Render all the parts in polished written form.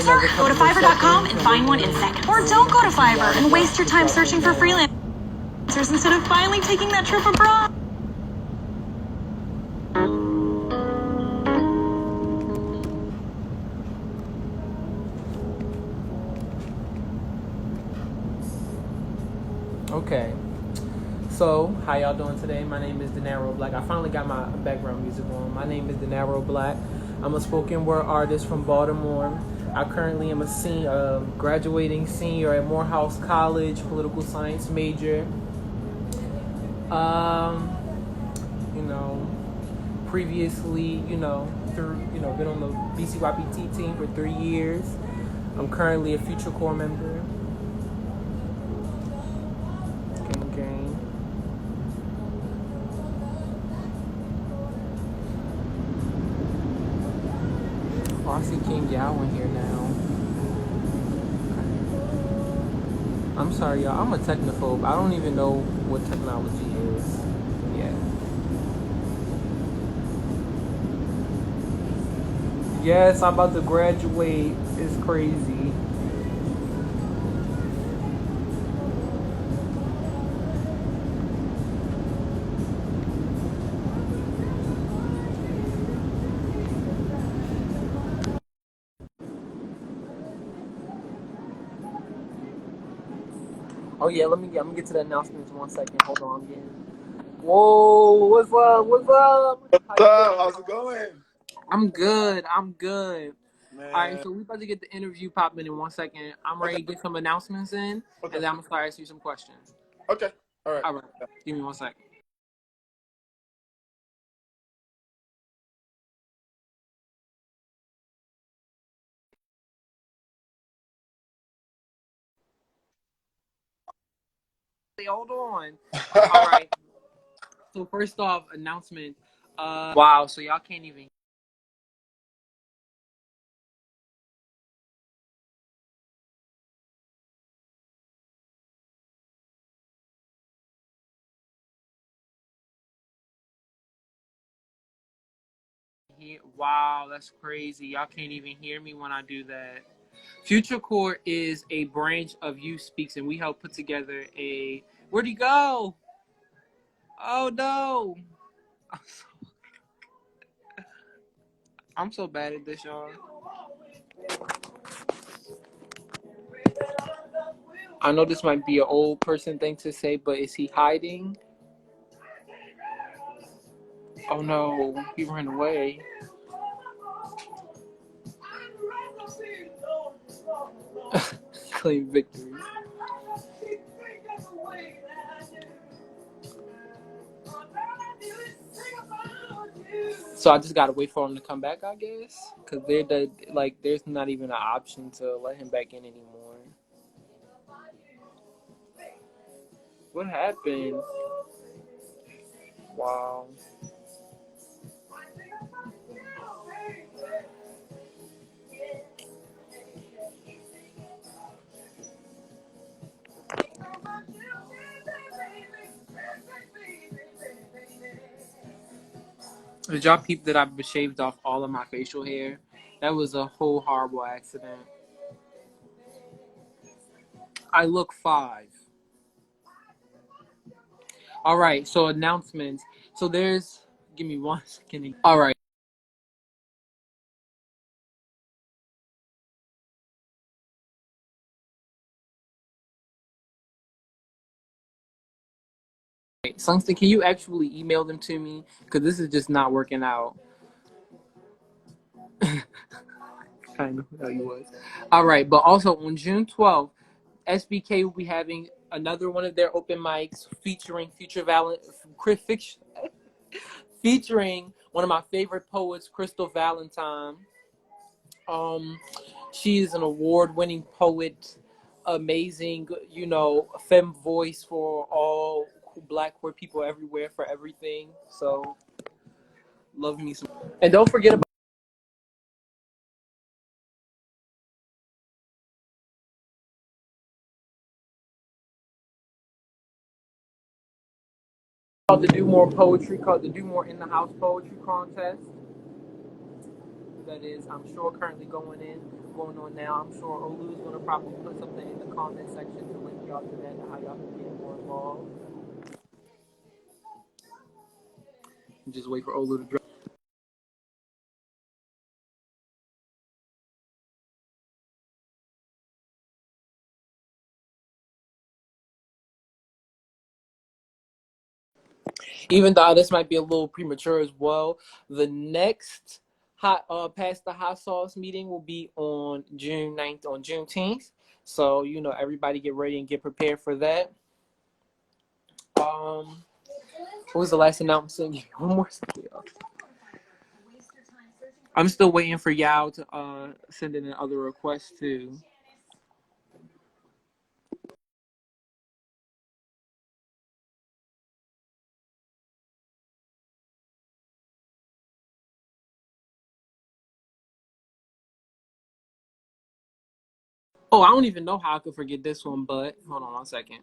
freelancer? Go to Fiverr.com and find one in seconds. Or don't go to Fiverr and waste your time searching for freelancers instead of finally taking that trip abroad. Okay, so how y'all doing today? My name is DewMore Black. I finally got my background music on. My name is DewMore Black. I'm a spoken word artist from Baltimore. I currently am a graduating senior at Morehouse College, political science major. Previously, been on the BCYPT team for 3 years. I'm currently a Future Corps member. Gang. Oh, I see King Yaw in here now. I'm sorry, y'all. I'm a technophobe. I don't even know what technology is yet. Yes, I'm about to graduate. It's crazy. Oh yeah, I'm gonna get to the announcements in 1 second. Hold on, I'm getting. Whoa, what's up? What's up? How's it going? I'm good. Man. All right, so we about to get the interview popping in 1 second. I'm ready to get some announcements in, and then I'm gonna start asking you some questions. Okay. All right. Give me 1 second. Hold on. All right. So first off, announcement. Wow. So y'all can't even. Wow, that's crazy. Y'all can't even hear me when I do that. Future Core is a branch of Youth Speaks, and we help put together a. Where'd he go? Oh no! I'm so bad at this, y'all. I know this might be an old person thing to say, but is he hiding? Oh no, he ran away. Claim victory. So I just gotta wait for him to come back, I guess, because there's not even an option to let him back in anymore. What happened? Wow. Did y'all peep that I shaved off all of my facial hair? That was a whole horrible accident. I look 5. All right, so announcements. So give me 1 second. All right. Sungston, can you actually email them to me? Because this is just not working out. I know who he was. All right, but also on June 12th, SBK will be having another one of their open mics featuring featuring one of my favorite poets, Crystal Valentine. She is an award-winning poet, amazing, femme voice for all Black queer people everywhere for everything. So, love me some. And don't forget about the DewMore poetry, called the DewMore in the House Poetry Contest. That is, I'm sure, currently going in. going on now. I'm sure Olu is going to probably put something in the comment section to link y'all to that and how y'all can get more involved. Just wait for Olu to drop. Even though this might be a little premature as well, the next past the hot sauce meeting will be on June 9th, on Juneteenth. So, you know, everybody get ready and get prepared for that. What was the last announcement? One more second. I'm still waiting for Yaw to send in other requests too. Oh, I don't even know how I could forget this one, but hold on one second.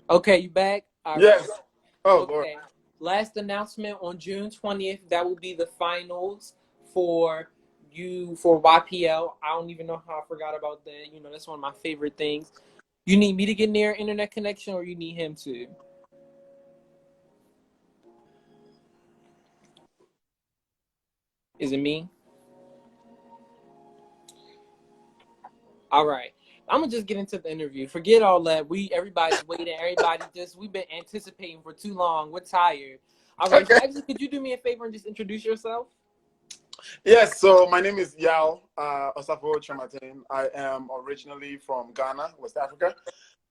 Okay, you back? All Yes. right. Oh, Lord. Okay. Last announcement on June 20th. That will be the finals for YPL. I don't even know how I forgot about that. You know, that's one of my favorite things. You need me to get near internet connection, or you need him to? Is it me? All right. I'm gonna just get into the interview. Forget all that. Everybody's waiting. We've been anticipating for too long. We're tired. All right. Okay. So actually, could you do me a favor and just introduce yourself? Yes, so my name is Yaw Osafo Chamatin. I am originally from Ghana, West Africa.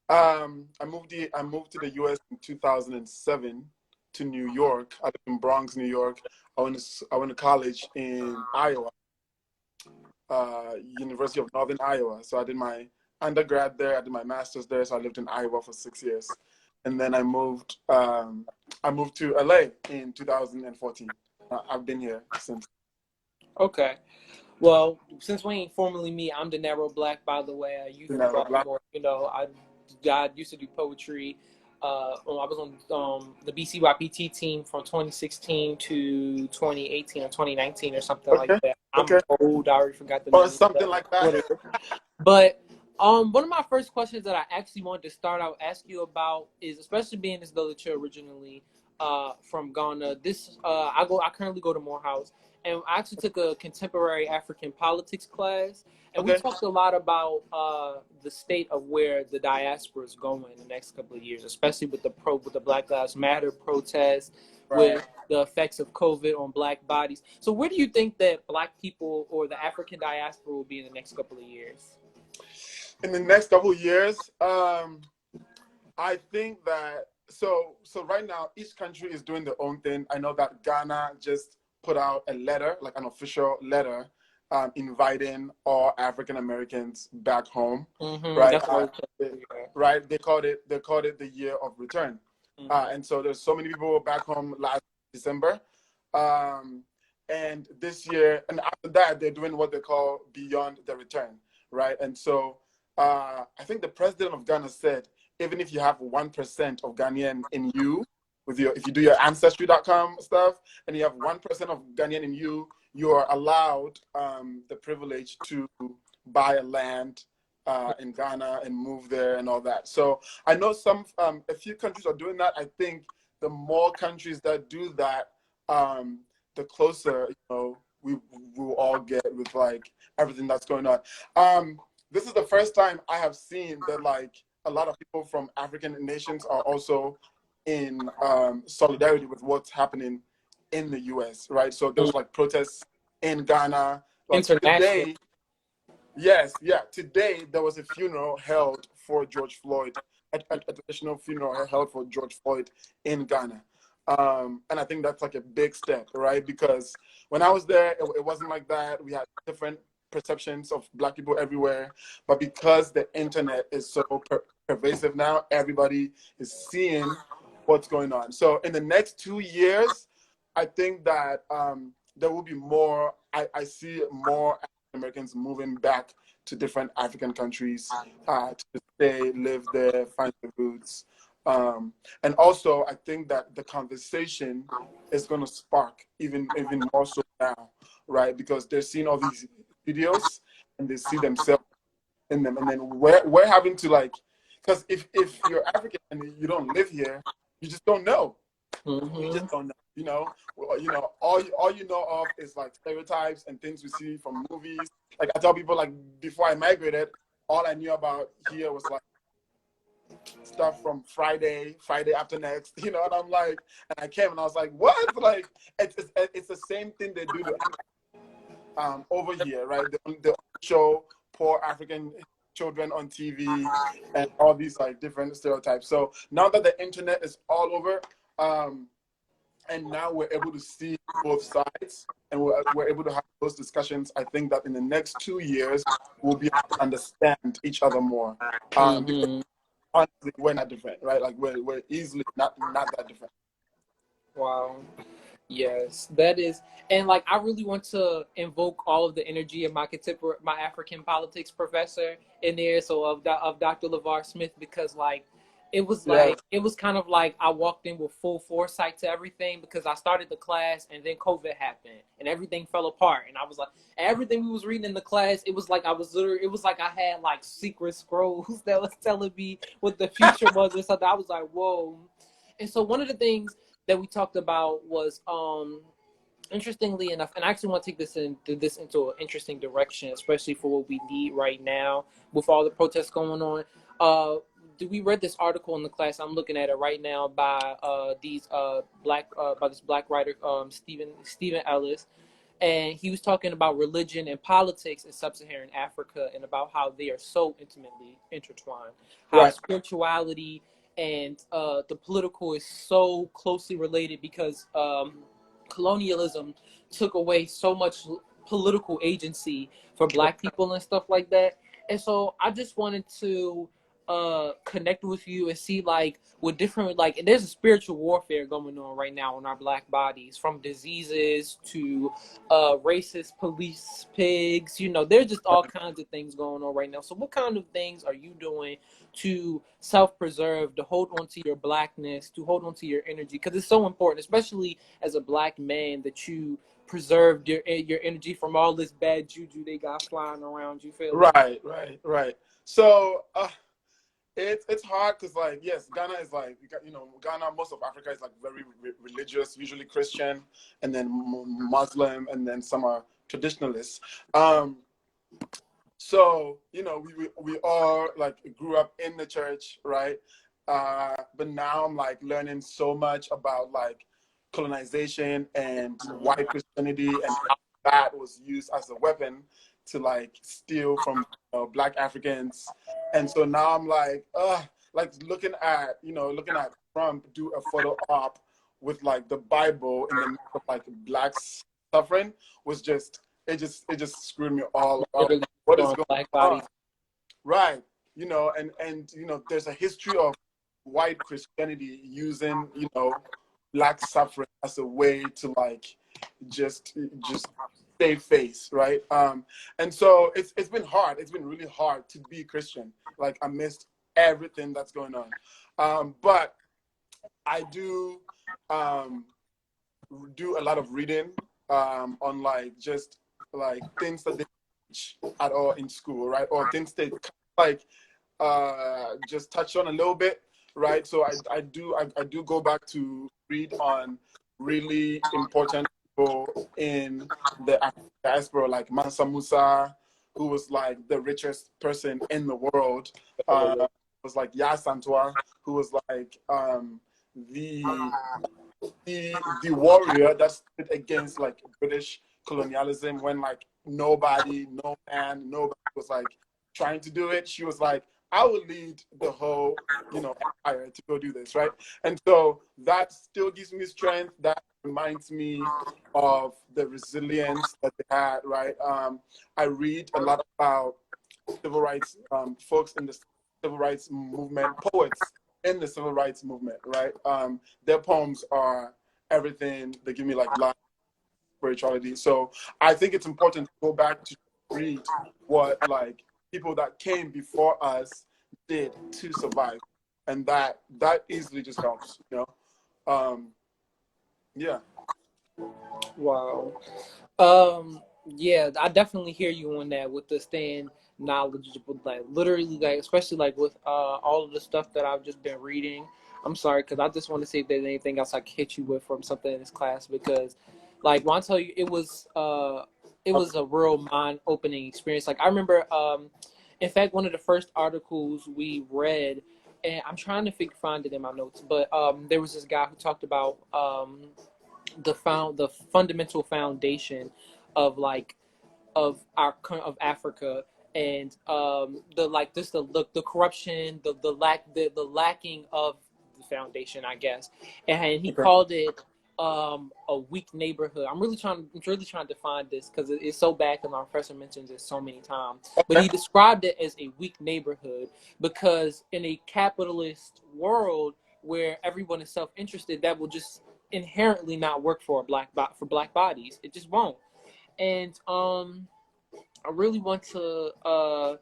I moved to the US in 2007 to New York. I lived in Bronx, New York. I went to college in Iowa, University of Northern Iowa. So I did my undergrad there. I did my master's there. So I lived in Iowa for 6 years, and then I moved to LA in 2014. I've been here since. Okay. Well, since we ain't formally meet, I'm De Niro Black, by the way. You from Baltimore. You know, I used to do poetry. I was on the BCYPT team from 2016 to 2018 or 2019 or something like Okay. that. I'm Okay. old. I already forgot the Or name. something like that. But one of my first questions that I actually wanted to start out asking you about is, especially being as though that you're originally from Ghana. I currently go to Morehouse, and I actually took a contemporary African politics class, and we Okay. talked a lot about the state of where the diaspora is going in the next couple of years, especially with the Black Lives Matter protests, Right. with the effects of COVID on Black bodies. So where do you think that Black people or the African diaspora will be in the next couple of years? In the next couple of years, I think that so right now each country is doing their own thing. I know that Ghana just put out a letter, like an official letter, inviting all African Americans back home. Mm-hmm. Right? Right. They called it the year of return. Mm-hmm. And so there's so many people back home last December. And this year, and after that, they're doing what they call beyond the return, right? And so I think the president of Ghana said, even if you have 1% of Ghanaian in you, if you do your ancestry.com stuff, and you have 1% of Ghanaian in you, you are allowed the privilege to buy a land in Ghana and move there and all that. So I know a few countries are doing that. I think the more countries that do that, the closer we will all get with like everything that's going on. This is the first time I have seen that like a lot of people from African nations are also in solidarity with what's happening in the US, right? So there's like protests in Ghana. Like today, today there was a funeral held for George Floyd, a traditional funeral held for George Floyd in Ghana. And I think that's like a big step, right? Because when I was there, it wasn't like that. We had different perceptions of Black people everywhere. But because the internet is so pervasive now, everybody is seeing what's going on. So in the next 2 years, I think that there will be more, I see more African Americans moving back to different African countries to stay, live there, find their roots. And also, I think that the conversation is going to spark even more so now, right? Because they're seeing all these videos and they see themselves in them, and then we're having to like, because if you're African and you don't live here, you just don't know. You just don't know. All you know of is like stereotypes and things we see from movies. Like I tell people, like before I migrated, all I knew about here was like stuff from Friday after next, and I'm like, and I came and I was like, what? Like it's the same thing they do to over here, right? They show poor African children on TV and all these like different stereotypes. So now that the internet is all over, and now we're able to see both sides and we're able to have those discussions, I think that in the next 2 years, we'll be able to understand each other more. Because honestly, we're not different, right? Like we're easily not that different. Wow. Yes, that is, and like I really want to invoke all of the energy of my contemporary, my African politics professor in there, so of Dr. LeVar Smith, because like it was like it was kind of like I walked in with full foresight to everything, because I started the class and then COVID happened and everything fell apart, and I was like, everything we was reading in the class, it was like it was like I had like secret scrolls that was telling me what the future was or something. I was like, whoa. And so one of the things that we talked about was, interestingly enough, and I actually want to take this into an interesting direction, especially for what we need right now with all the protests going on. We read this article in the class? I'm looking at it right now by this black writer, Stephen Ellis, and he was talking about religion and politics in sub-Saharan Africa and about how they are so intimately intertwined, how spirituality and the political is so closely related, because colonialism took away so much political agency for Black people and stuff like that. And so I just wanted to connect with you and see, like, with different, like, there's a spiritual warfare going on right now in our Black bodies, from diseases to racist police pigs. There's just all kinds of things going on right now. So what kind of things are you doing to self-preserve, to hold on to your Blackness, to hold on to your energy? Because it's so important, especially as a Black man, that you preserved your energy from all this bad juju they got flying around. You feel Right. So it's hard because, like, yes, Ghana is like, Ghana, most of Africa is like very religious, usually Christian, and then Muslim, and then some are traditionalists. So we all like grew up in the church, right? But now I'm like learning so much about like colonization and white Christianity and how that was used as a weapon to like steal from Black Africans. And so now I'm like looking at Trump do a photo op with like the Bible in the midst of like Blacks suffering was just it just screwed me all up. What is going on? Right. And there's a history of white Christianity using, Black suffering as a way to like just save face, right? And so it's been hard. It's been really hard to be Christian, like amidst everything that's going on. But I do do a lot of reading on like just like things that they teach at all in school, right? Or things they like just touch on a little bit, right? So I do go back to read on really important people in the diaspora, like Mansa Musa, who was like the richest person in the world. Was like Yasantua, who was like the warrior that stood against like British colonialism when like nobody was like trying to do it. She was like, I will lead the whole, empire to go do this, right? And so that still gives me strength. That reminds me of the resilience that they had, right? I read a lot about civil rights folks in the civil rights movement, poets in the civil rights movement, right? Their poems are everything. They give me like life, spirituality. So I think it's important to go back to read what like people that came before us did to survive. and that easily just helps, you know. Yeah. Wow. Yeah, I definitely hear you on that with the staying knowledgeable, like literally, like especially like with all of the stuff that I've just been reading. I'm sorry, because I just want to see if there's anything else I can hit you with from something in this class, because like when I tell you it was a real mind opening experience. Like I remember in fact one of the first articles we read, and I'm trying to find it in my notes, but there was this guy who talked about the fundamental foundation of like of Africa, and the like this the corruption, the lacking of the foundation, I guess. And he Okay. called it a weak neighborhood. I'm really trying to find this because it's so bad because my professor mentions it so many times. But he described it as a weak neighborhood because in a capitalist world where everyone is self-interested, that will just inherently not work for black bodies. It just won't. And I really want to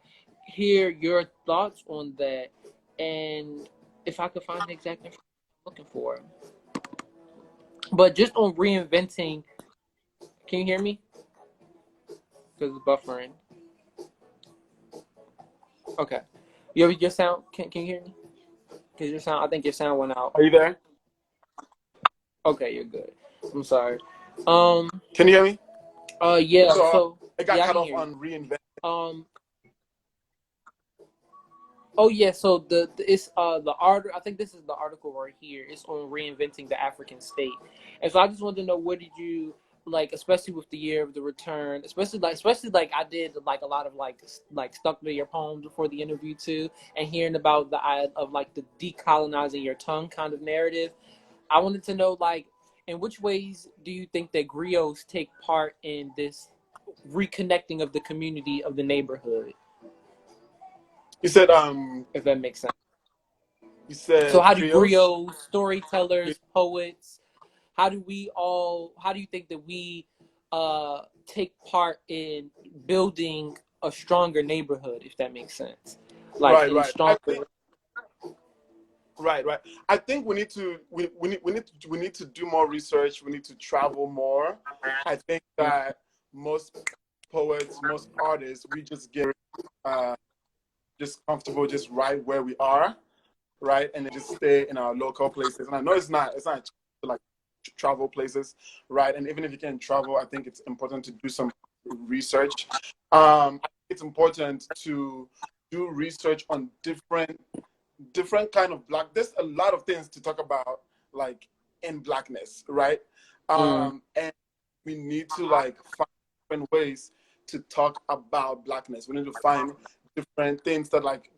hear your thoughts on that, and if I could find the exact information I'm looking for. But just on reinventing, can you hear me? Because it's buffering. Okay, your sound. Can you hear me? Because your sound, I think your sound went out. Are you there? Okay, you're good. I'm sorry. Can you hear me? Yeah. So So I got yeah, I cut can off hear you. on reinvent. Oh yeah, so it's the art. I think this is the article right here. It's on reinventing the African state, and so I just wanted to know, what did you like, especially with the year of the return, especially like I did like a lot of like stuck to your poems before the interview too, and hearing about the of like the decolonizing your tongue kind of narrative. I wanted to know, like, in which ways do you think that griots take part in this reconnecting of the community of the neighborhood, You said if that makes sense? you So said how do trios. griots, storytellers, poets, how do you think that we take part in building a stronger neighborhood, if that makes sense? Like Right, in right. I stronger. think right, right. I think we need to do more research. We need to travel more. I think that most poets, most artists, we just get just comfortable just right where we are, right, and then just stay in our local places. And I know it's not like travel places, right? And even if you can travel, I think it's important to do some research. I think it's important to do research on different kind of black. There's a lot of things to talk about, like in blackness, right? And we need to like find different ways to talk about blackness. We need to find different things that like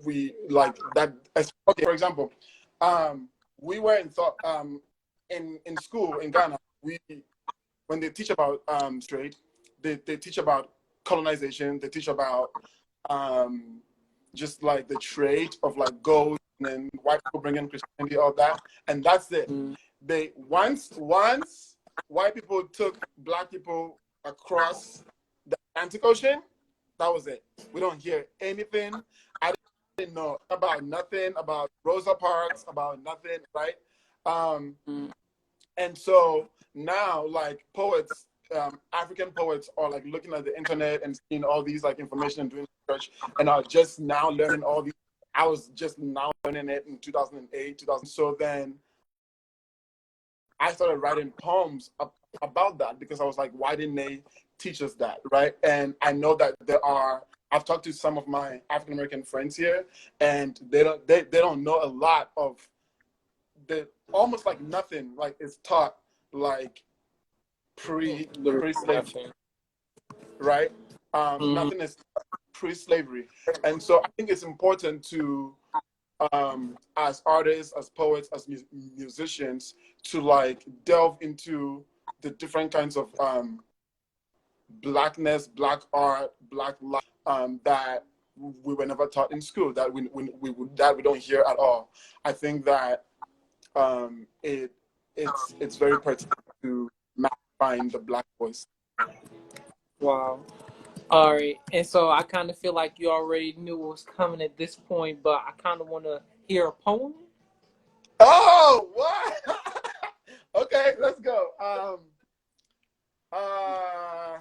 we like that. Okay, for example, we were in thought in school in Ghana. We when they teach about trade, they teach about colonization. They teach about just like the trade of like gold and then white people bringing Christianity, all that, and that's it. They once white people took black people across the Atlantic Ocean, that was it. We don't hear anything. I didn't know about nothing about Rosa Parks, about nothing, right? And so now, like poets, African poets are like looking at the internet and seeing all these like information and doing research, and are just now learning all these. I was just now learning it in 2008, 2000. So then I started writing poems about that because I was like, why didn't they teach us that, right? And I know that I've talked to some of my African American friends here, and they don't know a lot of the almost like nothing like is taught like pre-slavery, right? Nothing is pre-slavery, and so I think it's important to as artists, as poets, as musicians, to like delve into the different kinds of blackness, black art, black life that we were never taught in school, that we don't hear at all. I think that it's very pertinent to magnifying the black voice. Wow. All right. And so I kind of feel like you already knew what was coming at this point, but I kind of want to Hear a poem? Oh, what? Okay, let's go. I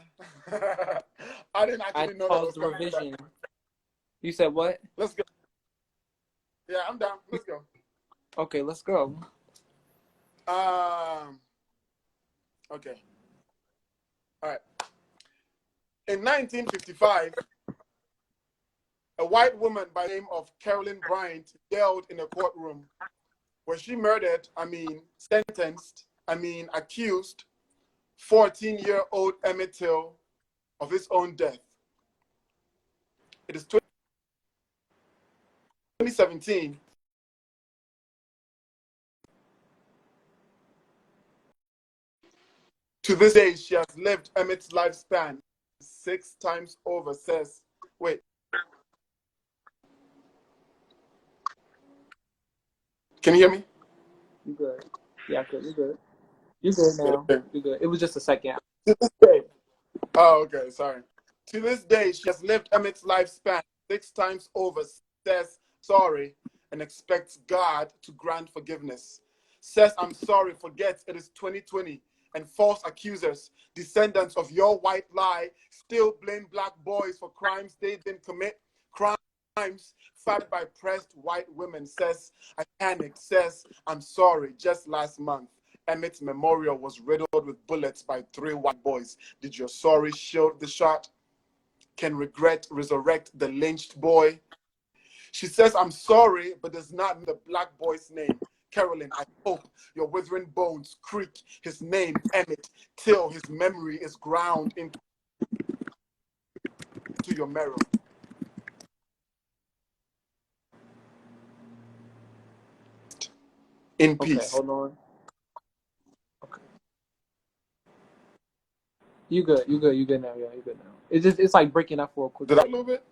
didn't I actually know that paused was the coming. revision. You said what? Let's go. Yeah, I'm down. Let's go. Okay, let's go. Okay. All right. In 1955, a white woman by the name of Carolyn Bryant yelled in a courtroom where she murdered, sentenced, accused 14-year-old Emmett Till of his own death. It is 2017. To this day, she has lived Emmett's lifespan 6 times over, says, wait. Can you hear me? You good? Yeah, good. You good? You good now? Okay. You good? It was just a second. To this day. Oh, okay, sorry. To this day, she has lived Emmett's lifespan 6 times over, says sorry, and expects God to grant forgiveness. Says, I'm sorry, forgets it is 2020, and false accusers, descendants of your white lie, still blame black boys for crimes they didn't commit, crimes started by oppressed white women. Says, I panicked. Says, I'm sorry, just last month, Emmett's memorial was riddled with bullets by 3 white boys. Did your sorry shield the shot? Can regret resurrect the lynched boy? She says, I'm sorry, but does not know the black boy's name. Carolyn, I hope your withering bones creak. His name, Emmett, till his memory is ground into your marrow. In Okay, peace. hold on. Okay. You good? You good? You good now? Yeah, you good now. It's like breaking up for a quick Did I second. a little bit?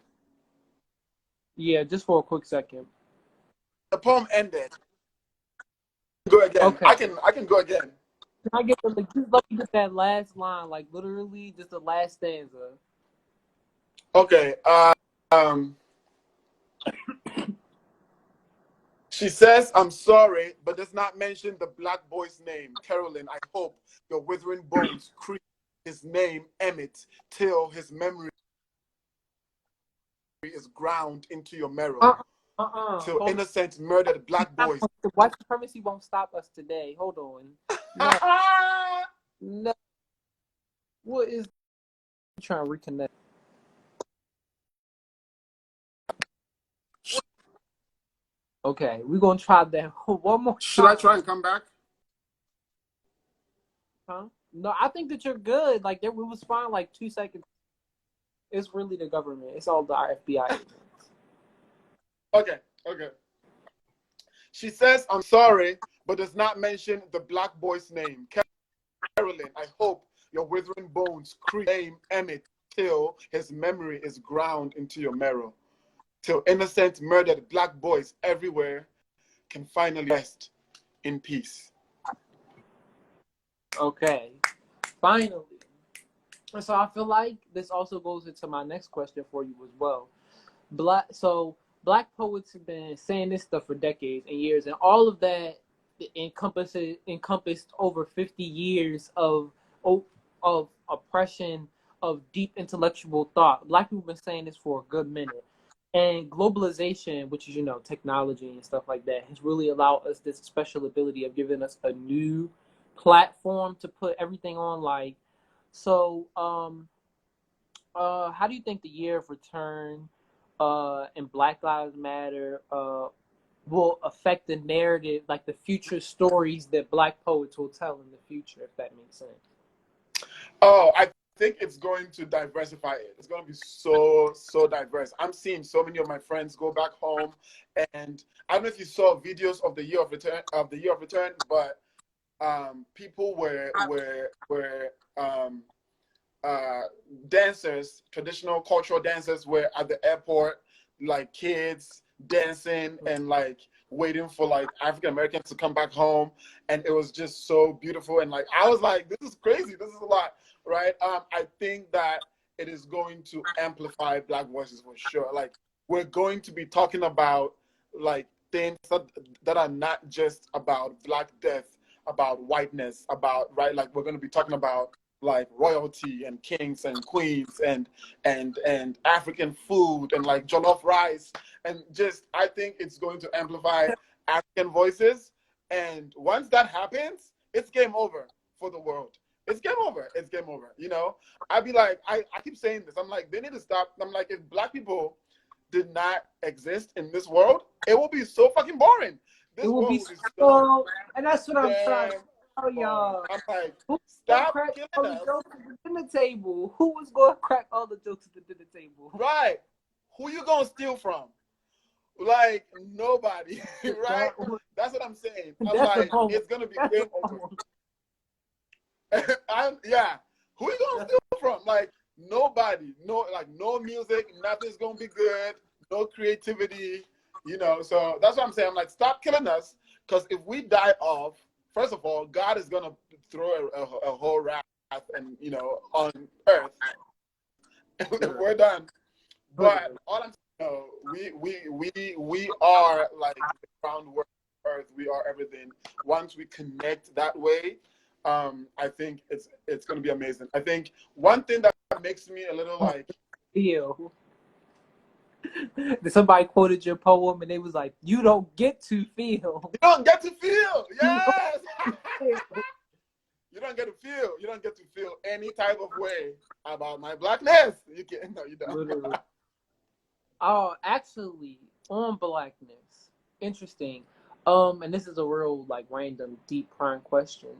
Yeah, just for a quick second. The poem ended. Go again. Okay. I can go again. Can I get just let me get that last line, like literally just the last stanza. Okay. She says, I'm sorry, but does not mention the black boy's name. Carolyn, I hope your withering bones creep. His name, Emmett, till his memory is ground into your marrow. Till Hold innocent murdered black boys. The white supremacy won't stop us today. Hold on. No. No. What is trying to reconnect? Okay, we're gonna try that one more time. Should I try and come back? Huh? No, I think that you're good. Like, it was fine like 2 seconds. It's really the government. It's all the FBI. Okay. She says, I'm sorry, but does not mention the black boy's name. Carolyn, I hope your withering bones creep. Name Emmett till his memory is ground into your marrow. Till innocent murdered black boys everywhere can finally rest in peace. Okay, finally. So I feel like this also goes into my next question for you as well. Black poets have been saying this stuff for decades and years, and all of that encompassed over 50 years of oppression, of deep intellectual thought. Black people have been saying this for a good minute. And globalization, which is, technology and stuff like that, has really allowed us this special ability of giving us a new platform to put everything on. How do you think the year of return and Black Lives Matter will affect the narrative, like the future stories that Black poets will tell in the future, if that makes sense? Oh, I think it's going to diversify it. It's going to be so diverse. I'm seeing so many of my friends go back home, and I don't know if you saw videos of the year of return, but people were dancers, traditional cultural dancers were at the airport, like kids dancing and like waiting for like African Americans to come back home, and it was just so beautiful. And like I was like, this is crazy, this is a lot, right? I think that it is going to amplify Black voices for sure. Like we're going to be talking about like things that are not just about Black death, about whiteness, about, right, like we're going to be talking about like royalty and kings and queens and African food and like jollof rice, and just I think it's going to amplify African voices. And once that happens, it's game over for the world. It's game over. It's game over. You know, I'd be like, I keep saying this. I'm like, they need to stop. I'm like, if Black people did not exist in this world, it will be so fucking boring. This It will world be will be so, and that's what I'm damn trying to tell boring. y'all. I'm like, Who's stop gonna crack all killing the us. jokes at the dinner table? Who was going to crack all the jokes at the dinner table? Right. Who you gonna steal from? Like nobody, right? That's what I'm saying. I'm That's the like, problem. it's gonna be That's game the over. problem. Yeah. Who you gonna steal from? Like nobody. No, like no music. Nothing's gonna be good. No creativity. You know. So that's what I'm saying. I'm like, stop killing us, because if we die off, first of all, God is gonna throw a whole wrath and on earth. We're done. But all I'm saying, we are like the groundwork of earth. We are everything. Once we connect that way, I think it's going to be amazing. I think one thing that makes me a little like Feel. Somebody quoted your poem and they was like, "You don't get to feel." you don't get to feel. Yes. You You don't get to feel. You don't get to feel any type of way about my Blackness. You can't. No, you don't. Literally. Oh, actually, on Blackness, interesting. And this is a real like random, deep, prime question.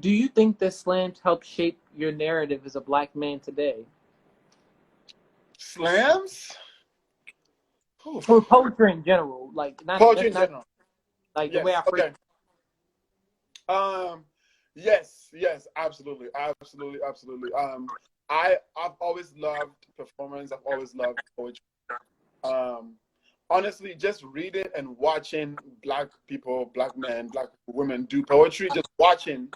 Do you think that slams help shape your narrative as a Black man today? Slams. Oof. For poetry in general, like Poetry in not general. like the Yes. way I phrase. Okay. Yes, absolutely. I've always loved performance. I've always loved poetry. Honestly, just reading and watching Black people, Black men, Black women do poetry, just watching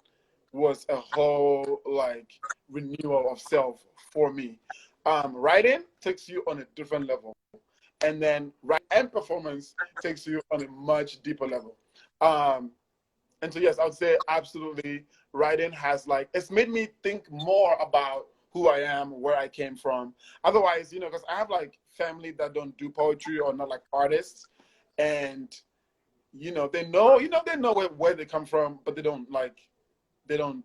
was a whole like renewal of self for me. Writing takes you on a different level, and then and performance takes you on a much deeper level. And so, yes, I would say absolutely. Writing has it's made me think more about who I am, where I came from. Otherwise, because I have family that don't do poetry or not like artists, and they know, they know where they come from, but they don't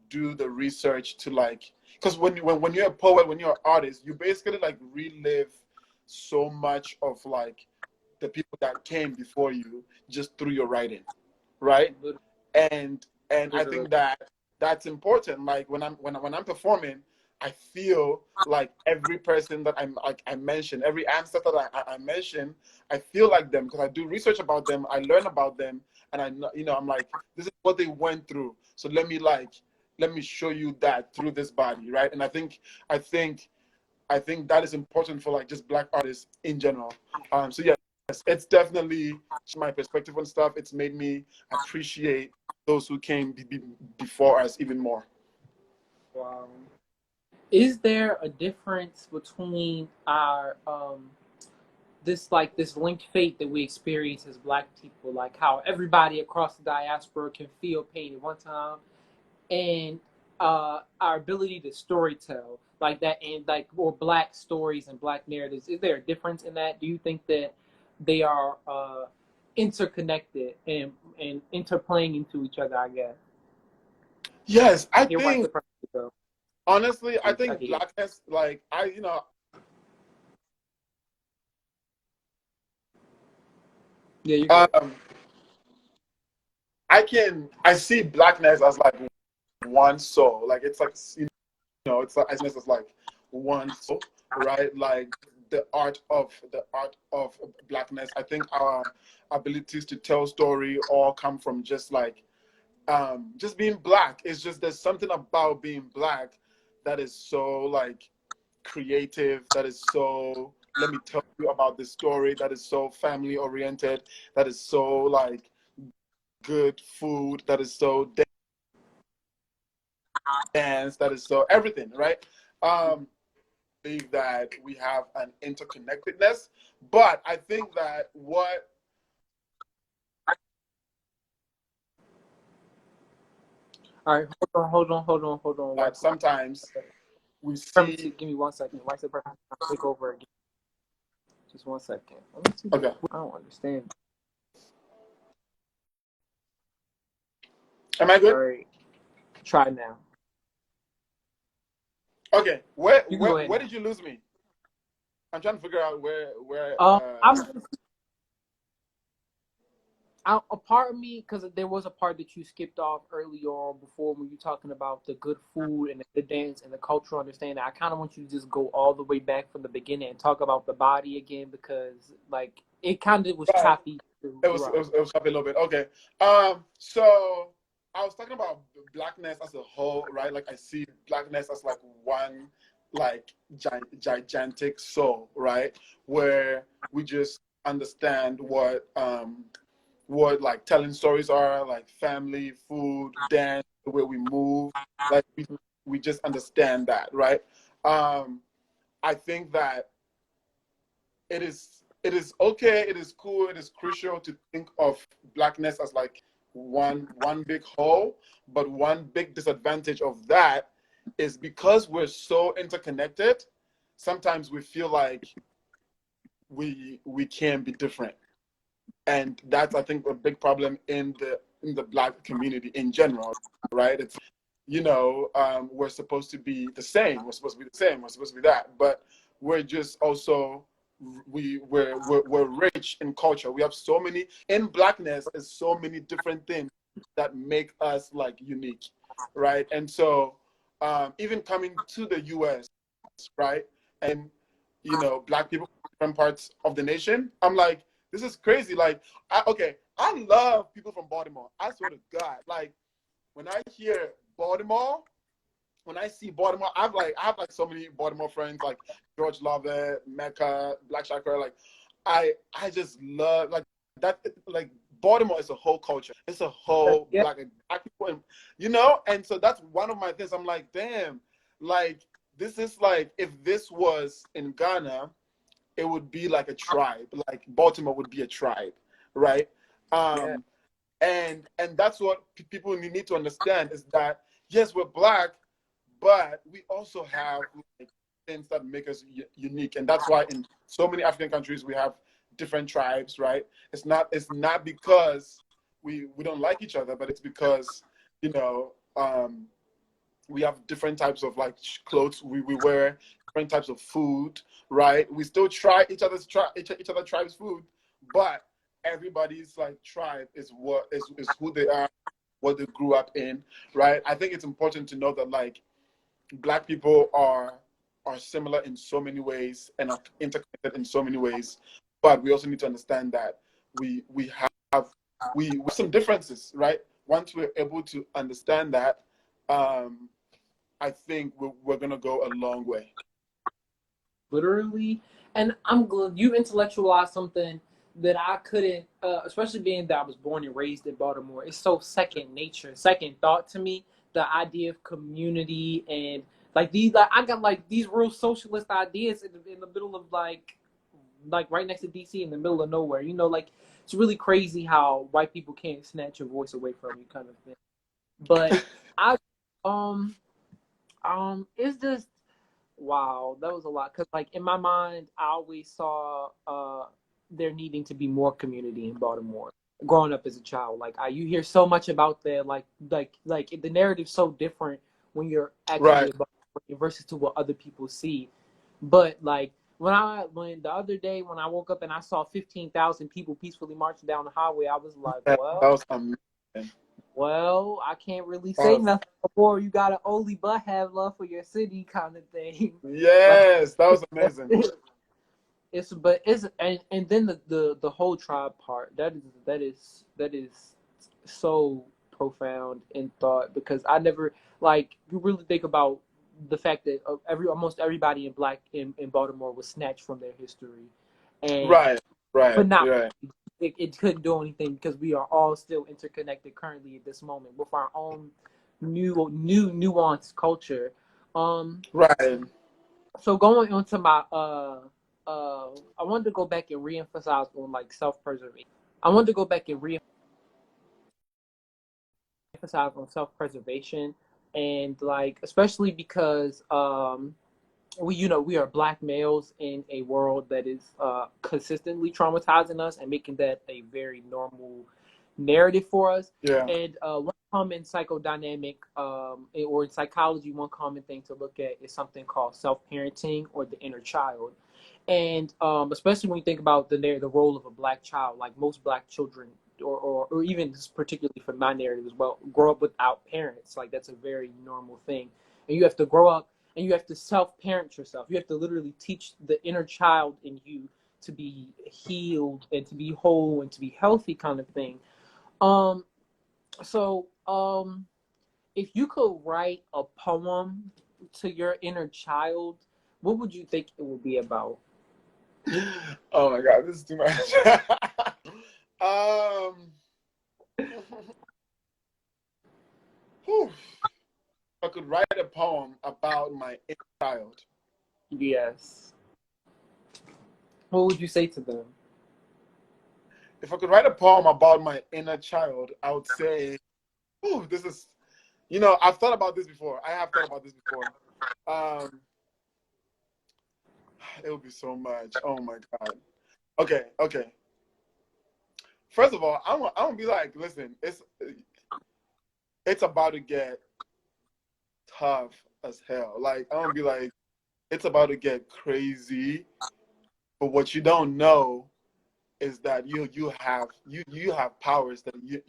do the research to because when you're a poet, when you're an artist, you basically relive so much of the people that came before you just through your writing, right? And I think that's important. Like when I'm performing, I feel like every person that I mention, every ancestor that I mention, I feel like them because I do research about them, I learn about them, and I'm like, this is what they went through. So let me show you that through this body, right? And I think that is important for just Black artists in general. So yes, it's definitely my perspective on stuff. It's made me appreciate those who came before us even more. Wow. Is there a difference between our this linked fate that we experience as Black people, like how everybody across the diaspora can feel pain at one time, and our ability to storytell like that, and or Black stories and Black narratives? Is there a difference in that? Do you think that they are interconnected and interplaying into each other, I guess? Yes, I You're think right, though. honestly, I think Blackness, Yeah, you're I see Blackness as one soul. It's it's as one soul, right? Like the art of Blackness. I think our abilities to tell story all come from just being Black. It's just there's something about being Black that is so creative, that is so, let me tell you about this story, that is so family oriented, that is so good food, that is so dance, that is so everything, right? Believe that we have an interconnectedness, but I think that what All right, hold on. That sometimes we Give see. me 1 second. White supremacy take over again. Just 1 second. Let me see. Okay. I don't understand. Am I All good? right, try now. Okay. You can go ahead Where now. did you lose me? I'm trying to figure out where. I'm a part of me, because there was a part that you skipped off early on before when you were talking about the good food and the dance and the cultural understanding. I kind of want you to just go all the way back from the beginning and talk about the body again, because like it kind of was Right. choppy It throughout. was choppy a little bit. Okay. So I was talking about blackness as a whole, right? Like I see blackness as like one like gigantic soul, right? Where we just understand what like telling stories are, like family, food, dance, the way we move. Like we just understand that, right? I think that it is okay, it is cool, it is crucial to think of blackness as like one big whole, but one big disadvantage of that is because we're so interconnected, sometimes we feel like we can be different. And that's, I think, a big problem in the black community in general, right? It's, we're supposed to be the same, we're supposed to be the same, we're supposed to be that, but we're just also we're rich in culture. We have so many in blackness is so many different things that make us like unique, right? And so even coming to the US, right? And black people from different parts of the nation, I'm like, this is crazy. Like, I love people from Baltimore. I swear to God, like when I hear Baltimore, when I see Baltimore, I have so many Baltimore friends, like George Lovett, Mecca, Black Shakur. Like, I just love like that. Like Baltimore is a whole culture. It's a whole Yeah. black people, And so that's one of my things. I'm like, damn, like this is like if this was in Ghana, it would be like a tribe. Like Baltimore would be a tribe, right? Yeah. Um, and that's what people need to understand is that yes, we're black, but we also have like things that make us unique, and that's why in so many African countries we have different tribes, right? It's not because we don't like each other, but it's because you know we have different types of like clothes we wear, different types of food, right? We still try each other tribes food, but everybody's like tribe is what is who they are, what they grew up in, right? I think it's important to know that like black people are similar in so many ways and are interconnected in so many ways, but we also need to understand that we have we have some differences, right? Once we're able to understand that, I think we're gonna go a long way. Literally. And I'm glad you intellectualized something that I couldn't, especially being that I was born and raised in Baltimore. It's so second nature, second thought to me. The idea of community and like these, like I got like these real socialist ideas in the middle of like right next to DC in the middle of nowhere. Like it's really crazy how white people can't snatch your voice away from you, kind of thing. But I, um, it's just wow, that was a lot. Cause like in my mind, I always saw there needing to be more community in Baltimore. Growing up as a child, like you hear so much about that, like the narrative's so different when you're actually Right. about versus to what other people see. But like when the other day when I woke up and I saw 15,000 people peacefully marching down the highway, I was like, That was amazing. well, I can't really say Uh, nothing before you gotta only but have love for your city kind of thing. Like yes, that was amazing. it's and then the whole tribe part that is so profound in thought, because I never like you really think about the fact that almost everybody in Baltimore was snatched from their history, and Right, right, but not right, it couldn't do anything because we are all still interconnected currently at this moment with our own new nuanced culture. Um, right. so going on to my I wanted to go back and reemphasize on like self preservation. I wanted to go back and reemphasize emphasize on self-preservation, and like especially because we are black males in a world that is consistently traumatizing us and making that a very normal narrative for us. Yeah. And one common psychodynamic or in psychology, one common thing to look at is something called self-parenting or the inner child. And especially when you think about the role of a black child, like most black children, or even just particularly for my narrative as well, grow up without parents. Like that's a very normal thing, and you have to grow up and you have to self-parent yourself. You have to literally teach the inner child in you to be healed and to be whole and to be healthy, kind of thing. Um, so, if you could write a poem to your inner child, what would you think it would be about? Oh my God, this is too much. um, whew. I could write a poem about my inner child. Yes. What would you say to them? If I could write a poem about my inner child, I would say, this is, I've thought about this before. I have thought about this before. It would be so much. Oh my God. Okay. First of all, I want to be like, listen, it's about to get tough as hell. Like, I want to be like, it's about to get crazy. But what you don't know is that you have powers that you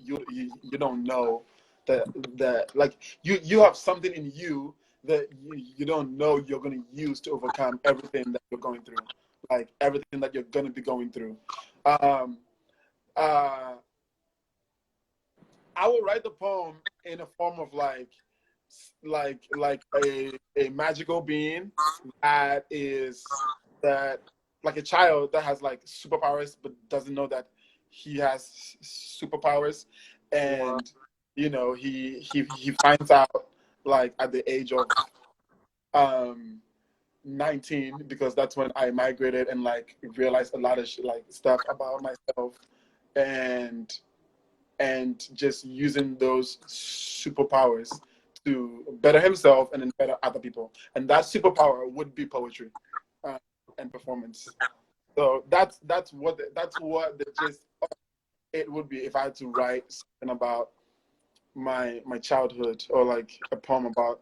don't know, that like you have something in you that you don't know you're going to use to overcome everything that you're going through, like everything that you're going to be going through. I will write the poem in a form of like a magical being that is that like a child that has like superpowers but doesn't know that he has superpowers, and he finds out like at the age of 19, because that's when I migrated and like realized a lot of like stuff about myself, and just using those superpowers to better himself and then better other people, and that superpower would be poetry and performance. So that's what the gist of it would be if I had to write something about my childhood, or like a poem about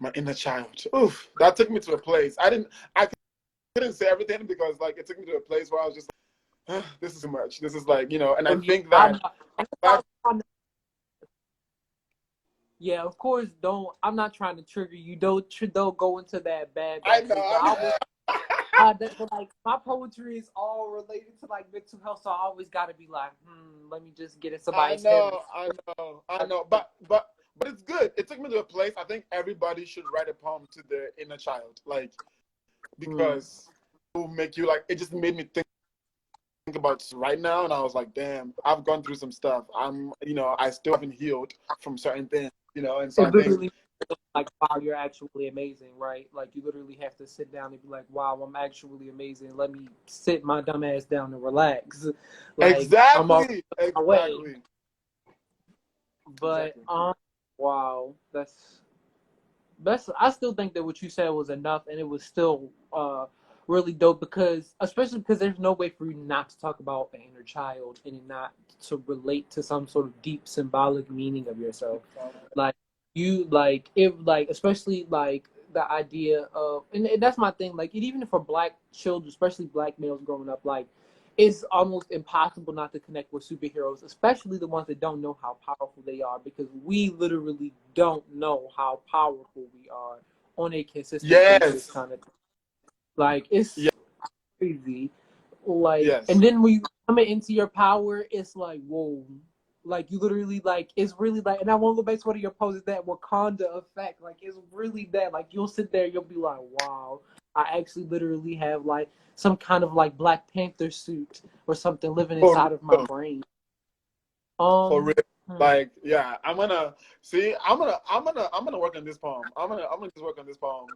my inner child. Oof, that took me to a place I couldn't say everything, because like it took me to a place where I was just like, this is too much. This is like, and I think that yeah, of course. I'm not trying to trigger you. Don't go into that bad. I know. But like my poetry is all related to like mental health, so I always got to be like, let me just get in somebody's head. I know, but it's good. It took me to a place. I think everybody should write a poem to their inner child, like, because it will make you like. It just made me think about right now, and I was like, damn, I've gone through some stuff. I still haven't healed from certain things, and so I think. Like, wow, you're actually amazing, right? Like, you literally have to sit down and be like, wow, I'm actually amazing. Let me sit my dumb ass down and relax. Like, Exactly. But wow, that's I still think that what you said was enough, and it was still really dope, because especially because there's no way for you not to talk about an inner child and not to relate to some sort of deep symbolic meaning of yourself. Like, you like if like especially like the idea of, and that's my thing, like even for black children, especially black males growing up, like it's almost impossible not to connect with superheroes, especially the ones that don't know how powerful they are, because we literally don't know how powerful we are on a consistent basis, kind of. Like, it's crazy. Like, and then when you come into your power, it's like, whoa. Like, you literally, like, it's really like, and I want to go back to one of your posts, that Wakanda effect. Like, it's really that. Like, you'll sit there, you'll be like, wow, I actually literally have, like, some kind of, like, Black Panther suit or something living inside of my brain. For real. Like, yeah, I'm gonna work on this poem. I'm gonna just work on this poem,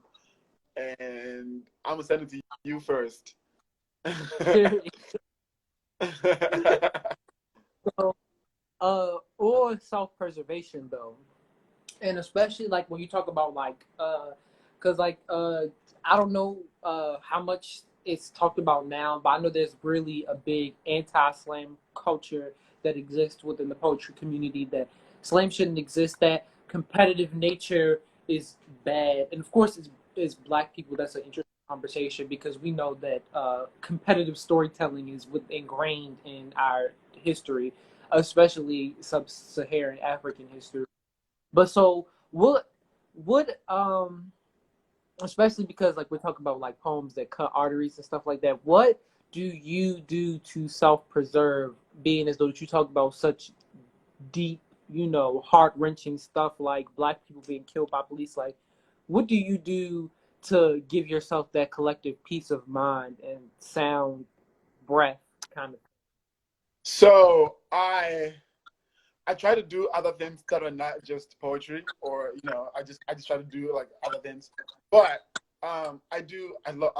and I'm gonna send it to you first. So, or with self-preservation though, and especially like when you talk about like because like I don't know how much it's talked about now, but I know there's really a big anti-slam culture that exists within the poetry community, that slam shouldn't exist, that competitive nature is bad. And of course it's black people, that's an interesting conversation, because we know that competitive storytelling is ingrained in our history, especially sub-Saharan African history. But so what especially because like we're talking about like poems that cut arteries and stuff like that, what do you do to self-preserve, being as though that you talk about such deep, heart-wrenching stuff like black people being killed by police? Like, what do you do to give yourself that collective peace of mind and sound breath kind of? So I try to do other things that are not just poetry, or I just try to do like other things. But I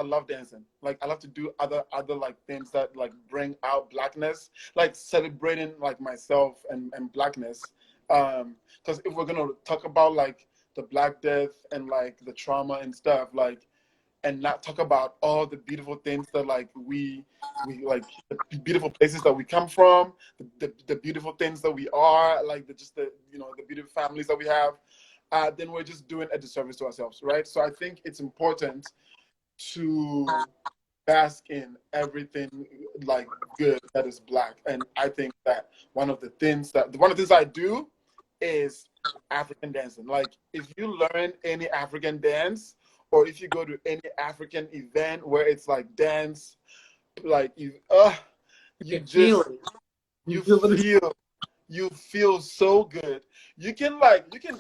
love dancing. Like I love to do other like things that like bring out blackness, like celebrating like myself and blackness. Because if we're gonna talk about like the Black Death and like the trauma and stuff, like, and not talk about all the beautiful things that like we like, the beautiful places that we come from, the beautiful things that we are, like the beautiful families that we have, then we're just doing a disservice to ourselves, right? So I think it's important to bask in everything like good that is black. And I think that one of the things I do is African dancing. Like if you learn any African dance, or if you go to any African event where it's like dance, like you can feel just it. you feel it. feel you feel so good. You can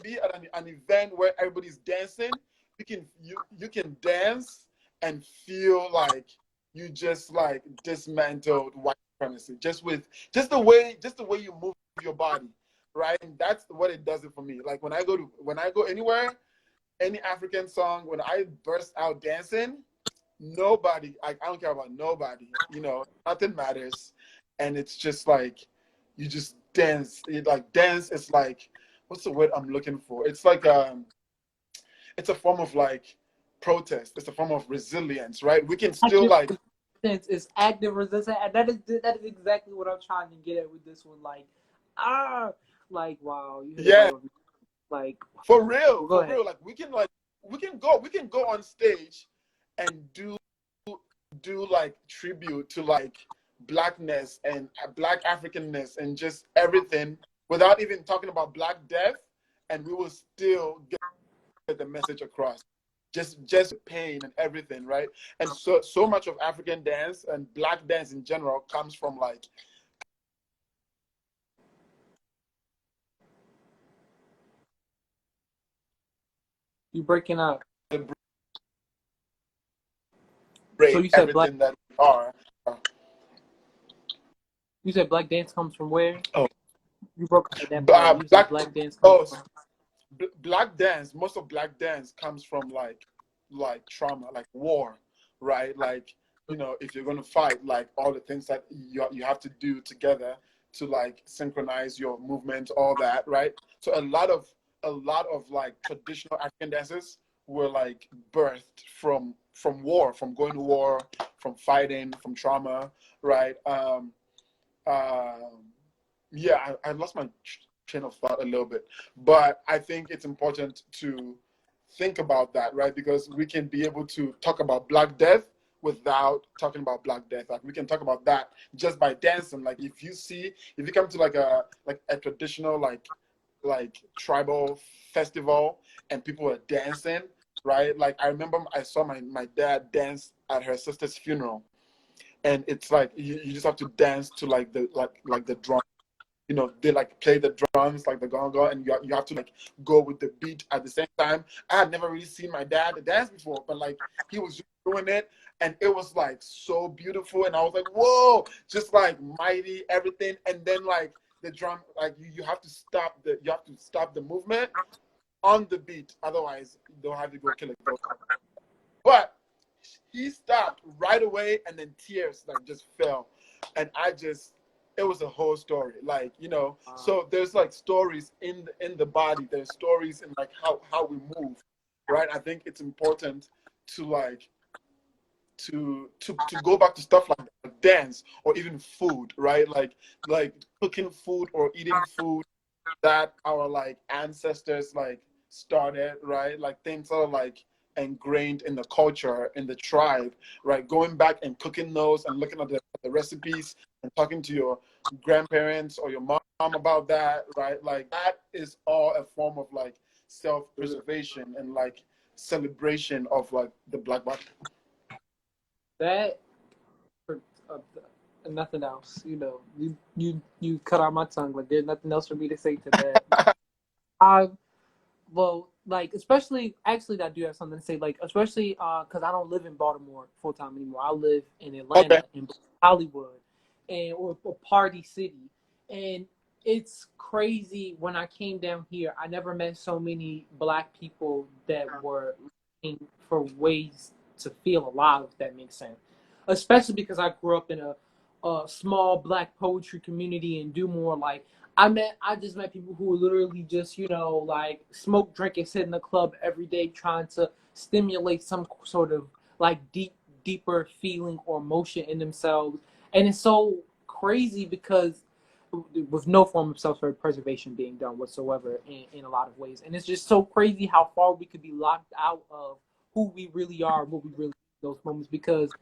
be at an event where everybody's dancing. You can dance and feel like you just like dismantled white supremacy just the way you move your body, right? And that's what it does it for me. Like when I go anywhere, any African song, when I burst out dancing, nobody, I don't care about nobody, nothing matters. And it's just like, you just dance. Dance is like, what's the word I'm looking for? It's like, it's a form of like protest. It's a form of resilience, right? We can still like, It's active resistance, and that is exactly what I'm trying to get at with this one. Like, like wow, you hit it yeah, right on. Like, for real, go for ahead. real. Like we can go on stage and do like tribute to like blackness and black Africanness and just everything without even talking about Black Death, and we will still get the message across. Just pain and everything, right? And so much of African dance and black dance in general comes from like You breaking up. the So brain, you said black. everything that we are. You said black dance comes from where? Oh, You broke up at that part. You said black. black dance comes Oh, from. black dance. Most of black dance comes from like trauma, like war, right? Like if you're gonna fight, like all the things that you have to do together to like synchronize your movement, all that, right? So a lot of like traditional African dances were like birthed from war, from going to war, from fighting, from trauma, right? Um, yeah, I lost my train of thought a little bit, but I think it's important to think about that, right? Because we can be able to talk about Black Death without talking about Black Death. Like we can talk about that just by dancing. Like if you come to like a traditional like tribal festival and people are dancing, right? Like I remember I saw my dad dance at her sister's funeral, and it's like you just have to dance to like the drum. They like play the drums like the gong, and you have to like go with the beat at the same time. I had never really seen my dad dance before, but like he was just doing it, and it was like so beautiful, and I was like, whoa, just like mighty everything. And then like the drum, like you have to stop the movement on the beat, otherwise they'll have to go kill a ghost. But he stopped right away, and then tears like just fell, and I just it was a whole story. Like, so there's like stories in the body. There's stories in like how we move, right? I think it's important to like to go back to stuff like dance or even food, right? Like cooking food or eating food that our like ancestors like started, right? Like things that are like ingrained in the culture, in the tribe, right? Going back and cooking those and looking at the recipes and talking to your grandparents or your mom about that, right? Like that is all a form of like self-preservation and like celebration of like the Black body. That for nothing else. You cut out my tongue. Like there's nothing else for me to say to that. I Well, like especially actually, I do have something to say. Like especially because I don't live in Baltimore full time anymore. I live in Okay. Atlanta, in Hollywood, or Party City, and it's crazy. When I came down here, I never met so many Black people that were looking for ways to feel alive. If that makes sense, especially because I grew up in a small Black poetry community in DewMore. Like I just met people who were literally just, like smoke, drink, and sit in the club every day trying to stimulate some sort of like deeper feeling or emotion in themselves. And it's so crazy because with no form of self-preservation being done whatsoever in a lot of ways. And it's just so crazy how far we could be locked out of who we really are, what we really in those moments, because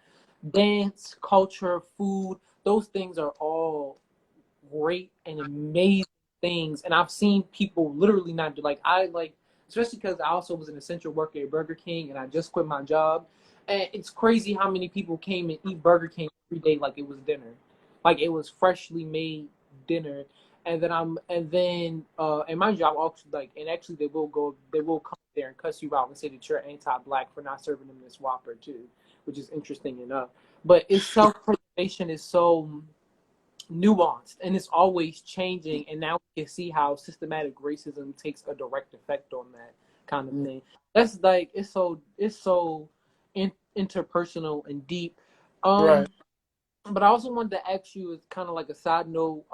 dance, culture, food, those things are all great and amazing things. And I've seen people literally not do, like, especially because I also was an essential worker at Burger King and I just quit my job. And it's crazy how many people came and eat Burger King every day like it was dinner, like it was freshly made dinner. And my job also, like, and actually they will come there and cuss you out and say that you're anti-Black for not serving them this Whopper too, which is interesting enough. But it's self-preservation is so nuanced and it's always changing, and now we can see how systematic racism takes a direct effect on that kind of thing. That's like it's so interpersonal and deep. Right. But I also wanted to ask you, as kind of like a side note,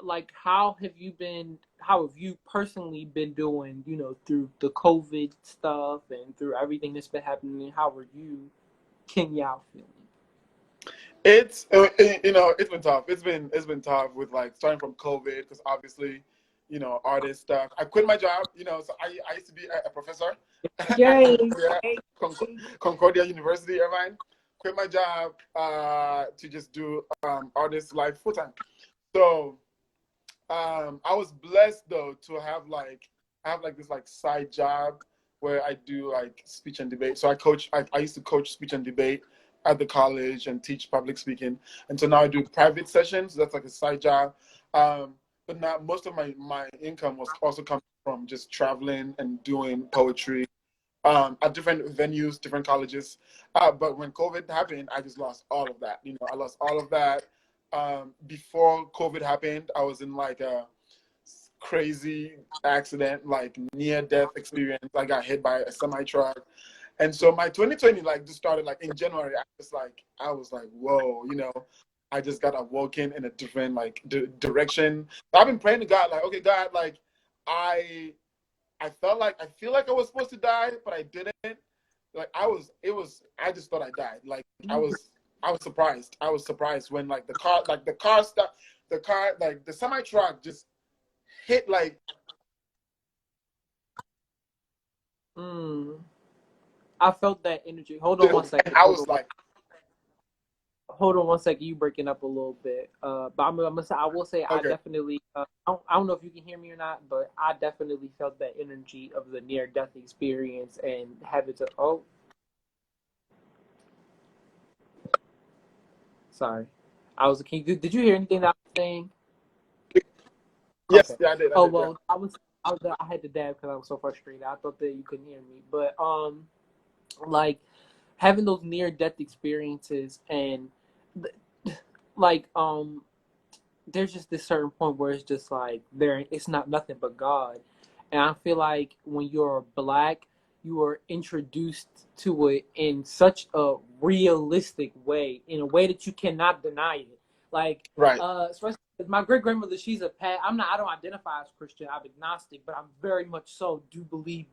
like how have you personally been doing, through the COVID stuff and through everything that's been happening? How are you, King Yaw, feeling? It's been tough. It's been tough with like starting from COVID because obviously, artist stuff. I quit my job. So I used to be a professor. Yay! Yeah, Concordia University, Irvine. Quit my job to just do artist life full time. So I was blessed though to have this like side job where I do like speech and debate. So I used to coach speech and debate at the college and teach public speaking. And so now I do private sessions. That's like a side job. But now most of my income was also coming from just traveling and doing poetry at different venues, different colleges. But when COVID happened, I just lost all of that. I lost all of that. Before COVID happened, I was in like a crazy accident, like near death experience. I got hit by a semi truck. And so my 2020 like just started like in January. I was like, whoa, I just got awoken in a different like direction. So I've been praying to God, like, okay, God, like I feel like I was supposed to die, but I didn't. Like I just thought I died. Like I was surprised. I was surprised when like the car stopped, like the semi truck just hit like. I felt that energy. Hold on one second. I was like, hold on one second. You breaking up a little bit. But I will say, okay. I definitely. I don't know if you can hear me or not, but I definitely felt that energy of the near death experience and having to. Oh, sorry. Did you hear anything that I was saying? Yes, Okay. yeah, I did. Oh Yeah. well, I had to dab because I was so frustrated. I thought that you couldn't hear me, but like having those near death experiences and like there's just this certain point where it's just like it's not nothing but God. And I feel like when you're Black, you are introduced to it in such a realistic way, in a way that you cannot deny it. Like, Right. especially my great grandmother, she's a I don't identify as Christian. I'm agnostic, but I'm very much so do believe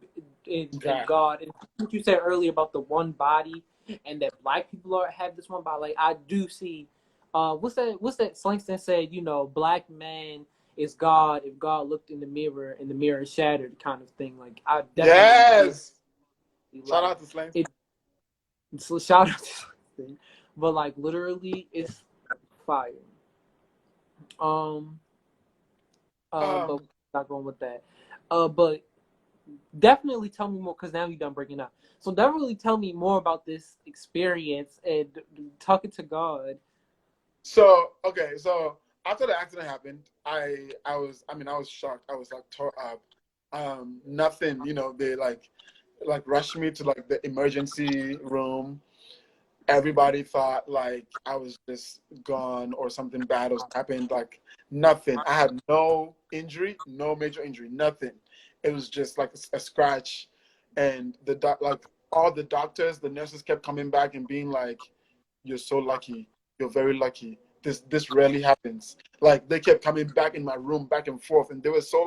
in God. God. And what you said earlier about the one body and that Black people have this one body, like I do see. What's that Slangston said? You know, Black man is God if God looked in the mirror and the mirror shattered, kind of thing. Like I definitely do. Yes. Shout Like out to Slang. it. So shout out to Slangston, but like literally, it's fire. Um, but Um, not going with that. But definitely tell me more because now you're done breaking up. So definitely tell me more about this experience and talking to God. so okay, so after the accident happened, I was shocked. I was like tore up. Nothing, they like rushed me to like the emergency room. Everybody thought like I was just gone or something bad was happened. Like nothing. I had no injury, no major injury, nothing. It was just like a scratch, and like all the doctors, the nurses kept coming back and being like, "You're so lucky. You're very lucky. This rarely happens." Like they kept coming back in my room, back and forth, and they were so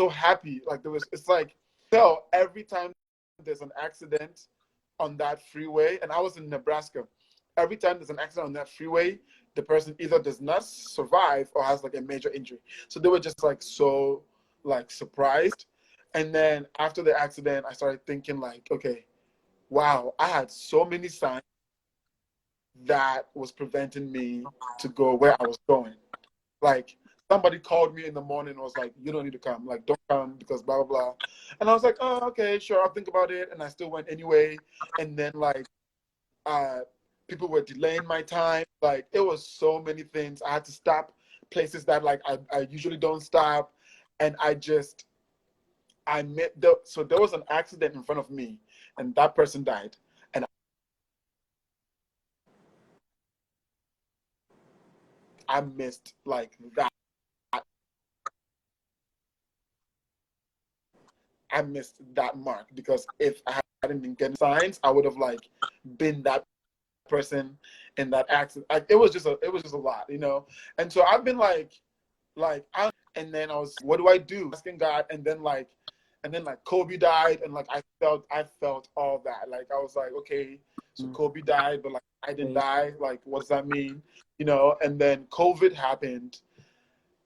happy. Like it's like so every time there's an accident on that freeway, and I was in Nebraska. Every time there's an accident on that freeway, the person either does not survive or has like a major injury. So they were just like so like surprised. And then after the accident, I started thinking like, okay, wow, I had so many signs that was preventing me to go where I was going. Like somebody called me in the morning and was like, "You don't need to come. Like, don't come because blah blah blah." And I was like, "Oh, okay, sure, I'll think about it." And I still went anyway. And then like, uh, people were delaying my time. Like, it was so many things. I had to stop places that like I usually don't stop, and I met so there was an accident in front of me, and that person died, and I missed like that. I missed that mark because if I hadn't been getting signs, I would have like been that person in that accident. Like, it was just a lot, And so I've been and then I was, what do I do? Asking God, and then like Kobe died, and like I felt all that. Like I was like, okay, so Kobe died, but like I didn't die. Like, what does that mean? And then COVID happened,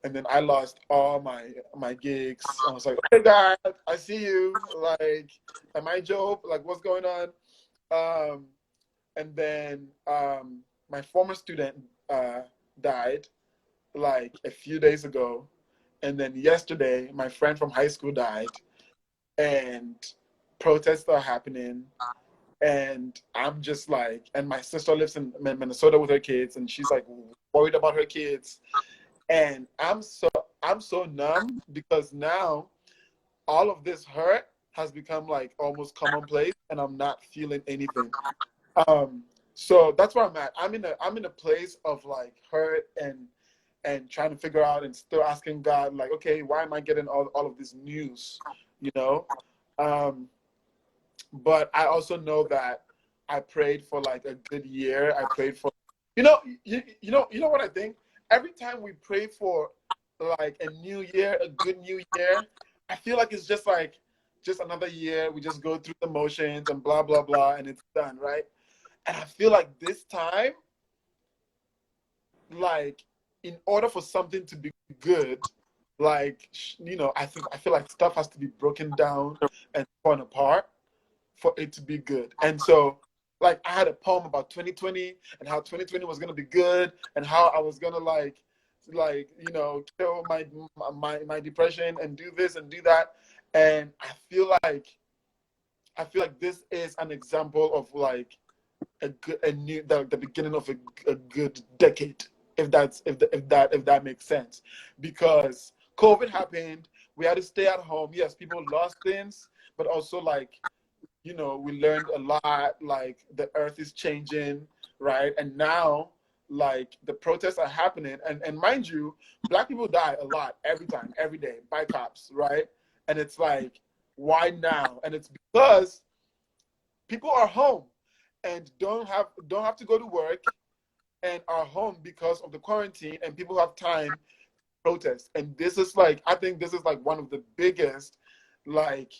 and then I lost all my gigs. I was like, "Okay, God, I see you. Like, am I Job? Like, what's going on?" Um, and then my former student died like a few days ago, and then yesterday my friend from high school died, and protests are happening. And I'm just like, and my sister lives in Minnesota with her kids, and she's like worried about her kids, and I'm so numb because now all of this hurt has become like almost commonplace, and I'm not feeling anything. So that's where I'm at. I'm in a place of like hurt and trying to figure out and still asking God like, okay, why am I getting all of this news? You know? But I also know that I prayed for like a good year. I prayed for you know what I think? Every time we pray for like a new year, a good new year, I feel like it's just another year. We just go through the motions and blah blah blah and it's done, right? And I feel like this time, like in order for something to be good, like I feel like stuff has to be broken down and torn apart for it to be good. And so like I had a poem about 2020 and how 2020 was gonna be good and how I was gonna kill my depression and do this and do that. And I feel like this is an example of like the beginning of a good decade, if that makes sense. Because COVID happened, we had to stay at home. Yes, people lost things, but also like we learned a lot, like the earth is changing, right? And now, like the protests are happening, and mind you, Black people die a lot every time, every day by cops, right? And it's like, why now? And it's because people are home and don't have to go to work, and are home because of the quarantine, and people have time to protest. And this is like, I think this is like one of the biggest like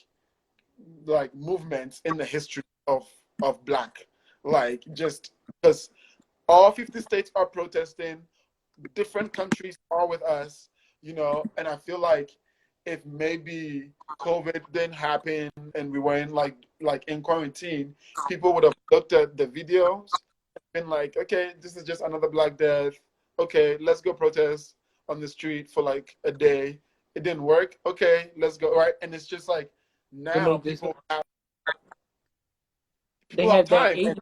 movements in the history of Black. Like, just because all 50 states are protesting, different countries are with us, and I feel like if maybe COVID didn't happen and we weren't like in quarantine, people would have looked at the videos and been like, okay, this is just another Black death. Okay, let's go protest on the street for like a day. It didn't work. Okay, let's go. Right. And it's just like They now made this. They people have have that time. age.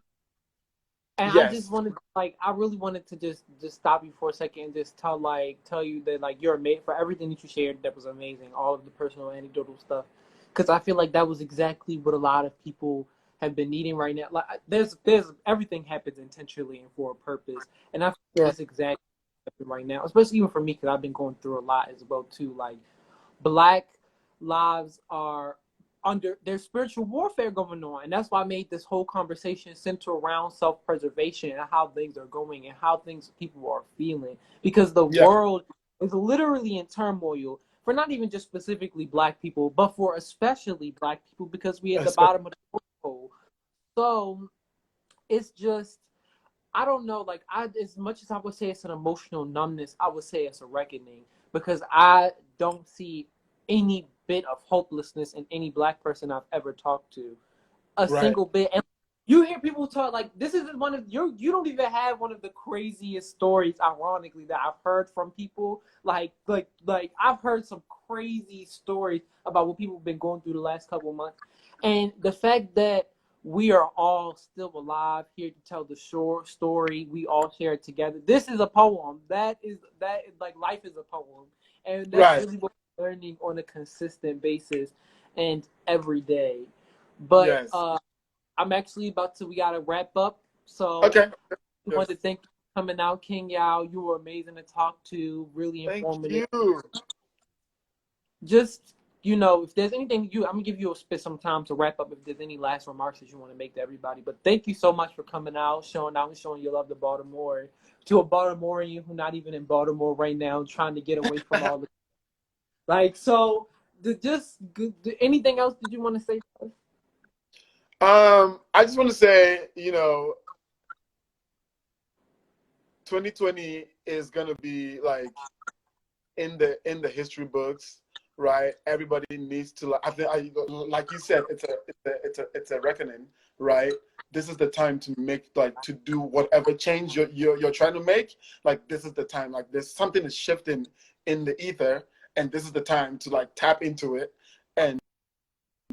And I just Yes. wanted, like, I really wanted to just stop you for a second and just tell you that, like, you're amazing for everything that you shared. That was amazing. All of the personal anecdotal stuff, because I feel like that was exactly what a lot of people have been needing right now. Like, there's everything happens intentionally and for a purpose, and I feel like Yeah. that's exactly what's happening right now. Especially even for me, because I've been going through a lot as well too. Like, Black lives are under there's spiritual warfare going on, and that's why I made this whole conversation center around self-preservation and how things are going and how things people are feeling, because the Yeah. world is literally in turmoil for not even just specifically Black people, but for especially Black people, because we at the bottom of the hole. So it's just, I don't know, like, as much as I would say it's an emotional numbness, I would say it's a reckoning, because I don't see any bit of hopelessness in any Black person I've ever talked to, a Right. single bit. And you hear people talk like this is one of you don't even have one of the craziest stories, ironically, that I've heard from people. Like I've heard some crazy stories about what people have been going through the last couple of months, and the fact that we are all still alive here to tell the short story. We all share it together. This is a poem. That is like life is a poem, and that's Right. really what we're learning on a consistent basis and every day. But Yes. I'm actually we gotta wrap up. So Okay. I Yes. want to thank you for coming out, King Yaw. You were amazing to talk to, really Thank informative. you. Just, if there's anything I'm gonna give you some time to wrap up if there's any last remarks that you want to make to everybody. But thank you so much for coming out and showing your love to Baltimore, to a Baltimorean who's not even in Baltimore right now, trying to get away from all the so anything else did you want to say? I just want to say, 2020 is gonna be like in the history books, right? Everybody needs to, like, I think, like you said, it's a reckoning, right? This is the time to make, like, to do whatever change you're trying to make. Like, this is the time. Like, there's something is shifting in the ether, and this is the time to like tap into it and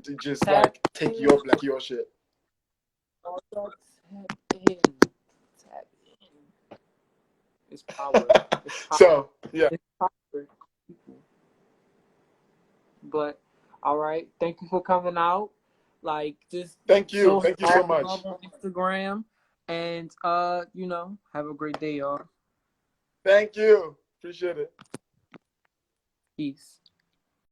to just like take your shit. Tap in. Tap in. It's power. It's power. So yeah. It's power. But all right, thank you for coming out. Like, just Thank you so love much. on Instagram, and have a great day, y'all. Thank you, appreciate it. Peace.